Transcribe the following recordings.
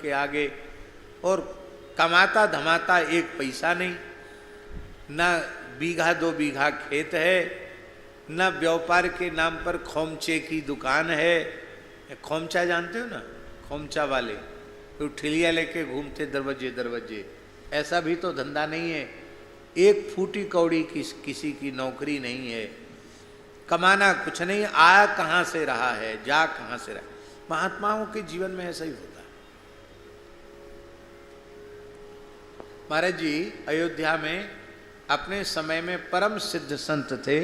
के आगे, और कमाता धमाता एक पैसा नहीं, न बीघा 2 बीघा खेत है, न व्यापार के नाम पर खोमचे की दुकान है। खोमचा जानते हो ना, खोमचा वाले तो ठिलिया लेके घूमते दरवाजे दरवाजे, ऐसा भी तो धंधा नहीं है। एक फूटी कौड़ी किसी की नौकरी नहीं है, कमाना कुछ नहीं, आया कहाँ से रहा है, जा कहाँ से रहा। महात्माओं के जीवन में ऐसा ही होता है। महाराज जी अयोध्या में अपने समय में परम सिद्ध संत थे,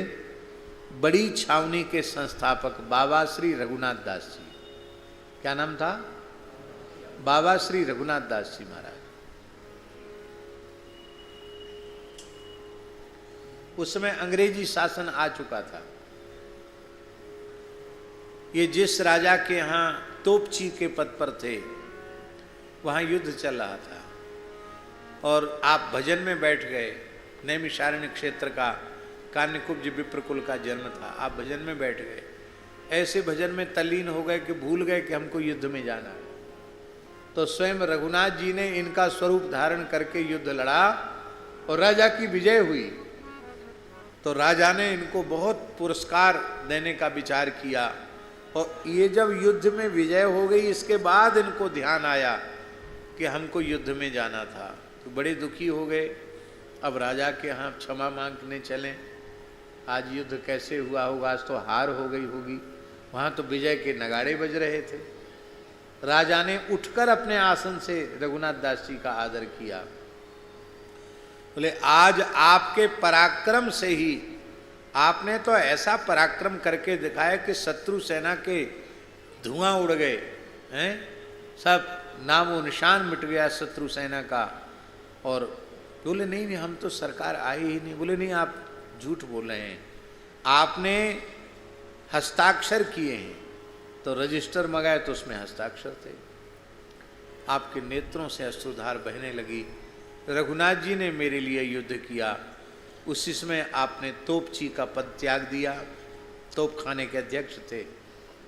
बड़ी छावनी के संस्थापक बाबा श्री रघुनाथ दास जी। क्या नाम था? बाबा श्री रघुनाथ दास जी महाराज। उस समय अंग्रेजी शासन आ चुका था। ये जिस राजा के यहाँ तोपची के पद पर थे, वहाँ युद्ध चल रहा था, और आप भजन में बैठ गए। नैमिषारण्य क्षेत्र का कान्यकुब्ज विप्रकुल का जन्म था, आप भजन में बैठ गए। ऐसे भजन में तल्लीन हो गए कि भूल गए कि हमको युद्ध में जाना है। तो स्वयं रघुनाथ जी ने इनका स्वरूप धारण करके युद्ध लड़ा और राजा की विजय हुई। तो राजा ने इनको बहुत पुरस्कार देने का विचार किया, और ये जब युद्ध में विजय हो गई, इसके बाद इनको ध्यान आया कि हमको युद्ध में जाना था। तो बड़े दुखी हो गए। अब राजा के यहाँ क्षमा मांगने चले, आज युद्ध कैसे हुआ होगा, आज तो हार हो गई होगी। वहाँ तो विजय के नगाड़े बज रहे थे। राजा ने उठकर अपने आसन से रघुनाथ दास जी का आदर किया। बोले आज आपके पराक्रम से ही, आपने तो ऐसा पराक्रम करके दिखाया कि शत्रु सेना के धुआं उड़ गए हैं, सब नामो निशान मिट गया शत्रु सेना का। और बोले नहीं नहीं, हम तो सरकार आई ही नहीं। बोले नहीं, आप झूठ बोल रहे हैं, आपने हस्ताक्षर किए हैं। तो रजिस्टर मंगाए तो उसमें हस्ताक्षर थे। आपके नेत्रों से अश्रुधार बहने लगी। रघुनाथ जी ने मेरे लिए युद्ध किया, उसी समय आपने तोपची का पद त्याग दिया। तोप खाने के अध्यक्ष थे,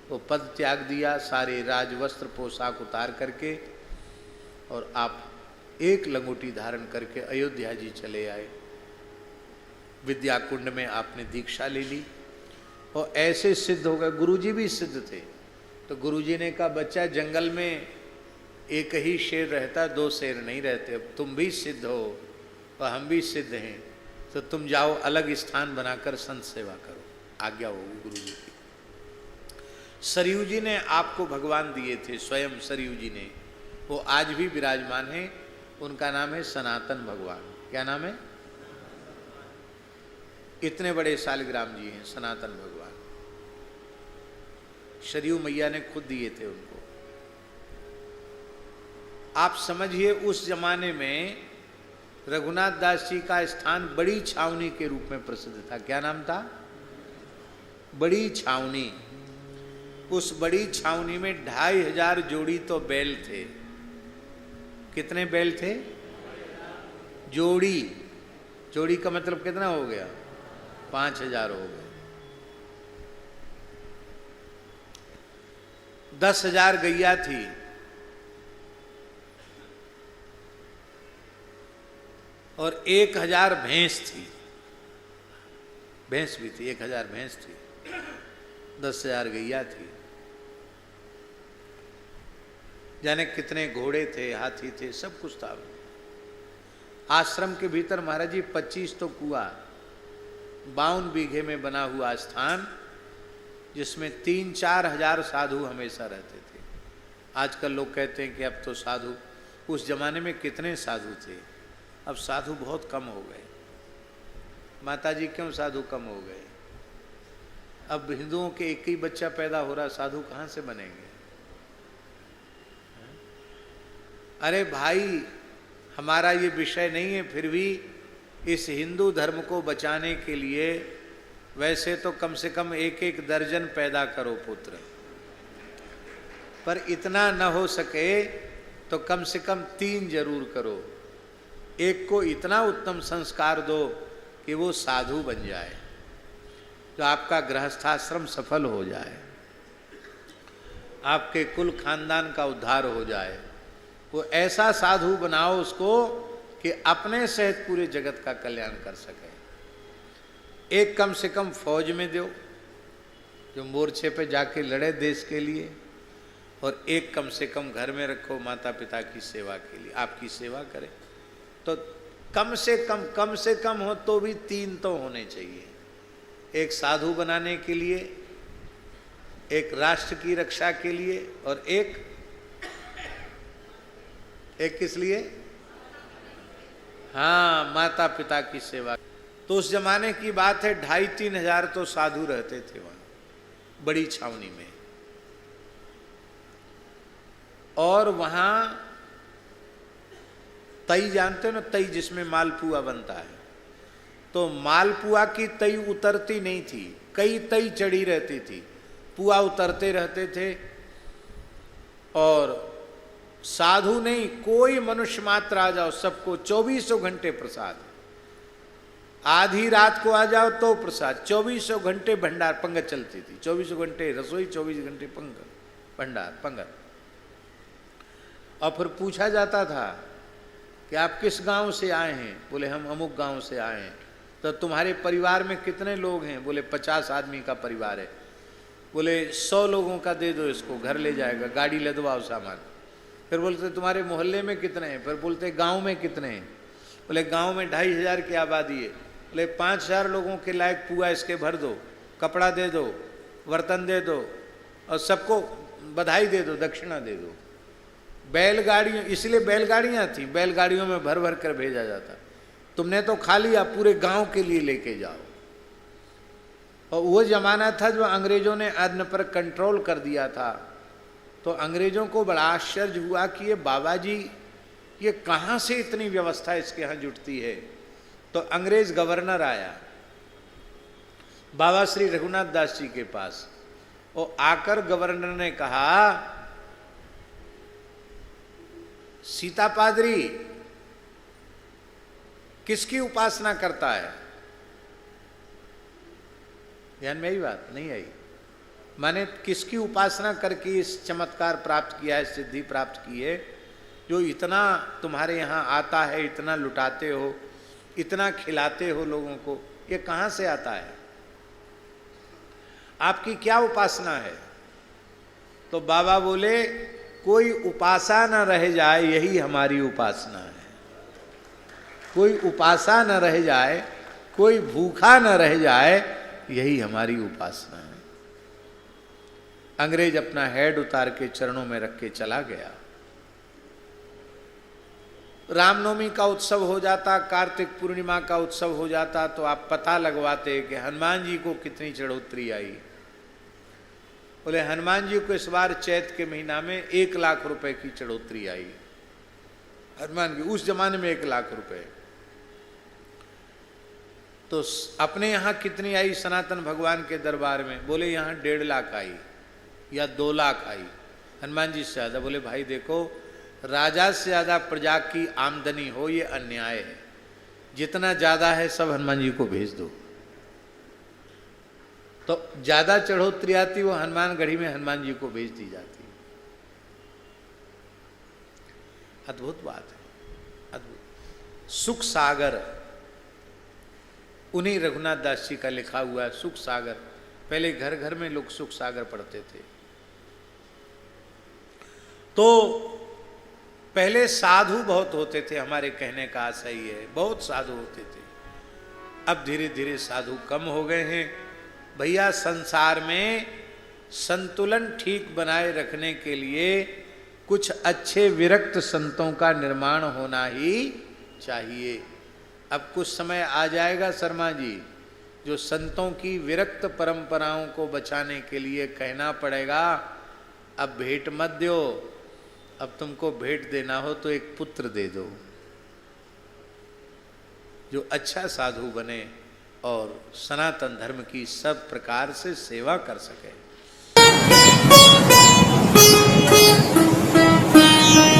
वो पद त्याग दिया, सारे राजवस्त्र पोशाक उतार करके, और आप एक लंगोटी धारण करके अयोध्या जी चले आए। विद्या कुंड में आपने दीक्षा ले ली, और ऐसे सिद्ध हो गए। गुरुजी भी सिद्ध थे। तो गुरुजी ने कहा, बच्चा जंगल में एक ही शेर रहता, 2 शेर नहीं रहते। अब तुम भी सिद्ध हो और हम भी सिद्ध हैं, तो तुम जाओ अलग स्थान बनाकर संत सेवा करो। आज्ञा होगी गुरुजी की। सरयू जी ने आपको भगवान दिए थे, स्वयं सरयू जी ने, वो आज भी विराजमान है। उनका नाम है सनातन भगवान। क्या नाम है? इतने बड़े शालिग्राम जी हैं सनातन भगवान। सरयू मैया ने खुद दिए थे उनको। आप समझिए उस जमाने में रघुनाथ दास जी का स्थान बड़ी छावनी के रूप में प्रसिद्ध था। क्या नाम था? बड़ी छावनी। उस बड़ी छावनी में 2500 जोड़ी तो बैल थे। कितने बैल थे? जोड़ी। जोड़ी का मतलब कितना हो गया? 5000 हो गए। 10,000 गैया थी, और 1000 भैंस थी। भैंस भी थी, 1000 भैंस थी, 10,000 गैया थी। जाने कितने घोड़े थे, हाथी थे, सब कुछ था। आश्रम के भीतर महाराज जी 25 तो कुआ, 52 बीघे में बना हुआ स्थान, जिसमें 3-4 हजार साधु हमेशा रहते थे। आजकल लोग कहते हैं कि अब तो साधु, उस जमाने में कितने साधु थे। अब साधु बहुत कम हो गए। माता जी क्यों साधु कम हो गए? अब हिंदुओं के एक ही बच्चा पैदा हो रहा, साधु कहाँ से बनेंगे? अरे भाई, हमारा ये विषय नहीं है, फिर भी इस हिंदू धर्म को बचाने के लिए वैसे तो कम से कम 1-1 दर्जन पैदा करो पुत्र, पर इतना न हो सके तो कम से कम 3 जरूर करो। एक को इतना उत्तम संस्कार दो कि वो साधु बन जाए, तो आपका गृहस्थाश्रम सफल हो जाए, आपके कुल खानदान का उद्धार हो जाए। वो ऐसा साधु बनाओ उसको कि अपने सहित पूरे जगत का कल्याण कर सके। एक कम से कम फौज में दो जो मोर्चे पे जाके लड़े देश के लिए, और एक कम से कम घर में रखो माता पिता की सेवा के लिए, आपकी सेवा करे। तो कम से कम हो तो भी 3 तो होने चाहिए, एक साधु बनाने के लिए, एक राष्ट्र की रक्षा के लिए, और एक किस लिए? हाँ, माता पिता की सेवा। तो उस जमाने की बात है 2,500-3 हजार तो साधु रहते थे वहां बड़ी छावनी में। और वहां तई जानते हो ना, तई जिसमें मालपुआ बनता है, तो मालपुआ की तई उतरती नहीं थी, कई तई चढ़ी रहती थी, पुआ उतरते रहते थे। और साधु नहीं, कोई मनुष्य मात्र आ जाओ, सबको 24 घंटे प्रसाद। आधी रात को आ जाओ तो प्रसाद, 24 घंटे भंडार पंगत चलती थी, 24 घंटे रसोई, 24 घंटे भंडार पंगत। और फिर पूछा जाता था कि आप किस गांव से आए हैं? बोले हम अमुक गांव से आए हैं। तो तुम्हारे परिवार में कितने लोग हैं? बोले 50 आदमी का परिवार है। बोले 100 लोगों का दे दो इसको, घर ले जाएगा, गाड़ी लदवाओ सामान। फिर बोलते तुम्हारे मोहल्ले में कितने हैं? फिर बोलते गांव में कितने हैं? बोले गांव में 2,500 की आबादी है। बोले 5,000 लोगों के लायक पुआ इसके भर दो, कपड़ा दे दो, बर्तन दे दो, और सबको बधाई दे दो, दक्षिणा दे दो। बैलगाड़ियों, इसलिए बैलगाड़ियाँ थी, बैलगाड़ियों में भर भर कर भेजा जाता। तुमने तो खा लिया, पूरे गांव के लिए लेके जाओ। और वो जमाना था जो अंग्रेजों ने अन्न पर कंट्रोल कर दिया था। तो अंग्रेजों को बड़ा आश्चर्य हुआ कि ये बाबा जी, ये कहाँ से इतनी व्यवस्था इसके यहाँ जुटती है। तो अंग्रेज गवर्नर आया बाबा श्री रघुनाथ दास जी के पास। और आकर गवर्नर ने कहा, सीता पादरी किसकी उपासना करता है? ध्यान में आई बात? नहीं आई? माने किसकी उपासना करके इस चमत्कार प्राप्त किया है, सिद्धि प्राप्त की है, जो इतना तुम्हारे यहाँ आता है, इतना लुटाते हो, इतना खिलाते हो लोगों को, ये कहाँ से आता है? आपकी क्या उपासना है? तो बाबा बोले, कोई उपासा न रह जाए, यही हमारी उपासना है। कोई उपासा न रह जाए, कोई भूखा न रह जाए, यही हमारी उपासना है। अंग्रेज अपना हेड उतार के चरणों में रख के चला गया। रामनवमी का उत्सव हो जाता, कार्तिक पूर्णिमा का उत्सव हो जाता, तो आप पता लगवाते कि हनुमान जी को कितनी चढ़ोतरी आई। बोले हनुमान जी को इस बार चैत के महीना में 1 लाख रुपए की चढ़ोतरी आई। हनुमान की उस जमाने में 1 लाख रुपए। तो अपने यहाँ कितनी आई सनातन भगवान के दरबार में? बोले यहाँ 1.5 लाख आई या 2 लाख आई। हनुमान जी से ज्यादा। बोले भाई देखो, राजा से ज्यादा प्रजा की आमदनी हो ये अन्याय है, जितना ज्यादा है सब हनुमान जी को भेज दो। तो ज्यादा चढ़ोतरी आती वो हनुमान गढ़ी में हनुमान जी को भेज दी जाती। अद्भुत बात है, अद्भुत। सुख सागर उन्हीं रघुनाथ दास जी का लिखा हुआ है, सुख सागर। पहले घर घर में लोग सुख सागर पढ़ते थे। तो पहले साधु बहुत होते थे, हमारे कहने का आशा ही है, बहुत साधु होते थे। अब धीरे धीरे साधु कम हो गए हैं। भैया संसार में संतुलन ठीक बनाए रखने के लिए कुछ अच्छे विरक्त संतों का निर्माण होना ही चाहिए। अब कुछ समय आ जाएगा शर्मा जी, जो संतों की विरक्त परंपराओं को बचाने के लिए कहना पड़ेगा, अब भेंट मत दो, अब तुमको भेंट देना हो तो एक पुत्र दे दो जो अच्छा साधु बने और सनातन धर्म की सब प्रकार से सेवा कर सके।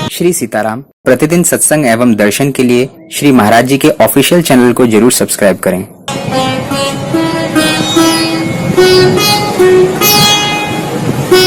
श्री सीताराम प्रतिदिन सत्संग एवं दर्शन के लिए श्री महाराज जी के ऑफिशियल चैनल को जरूर सब्सक्राइब करें।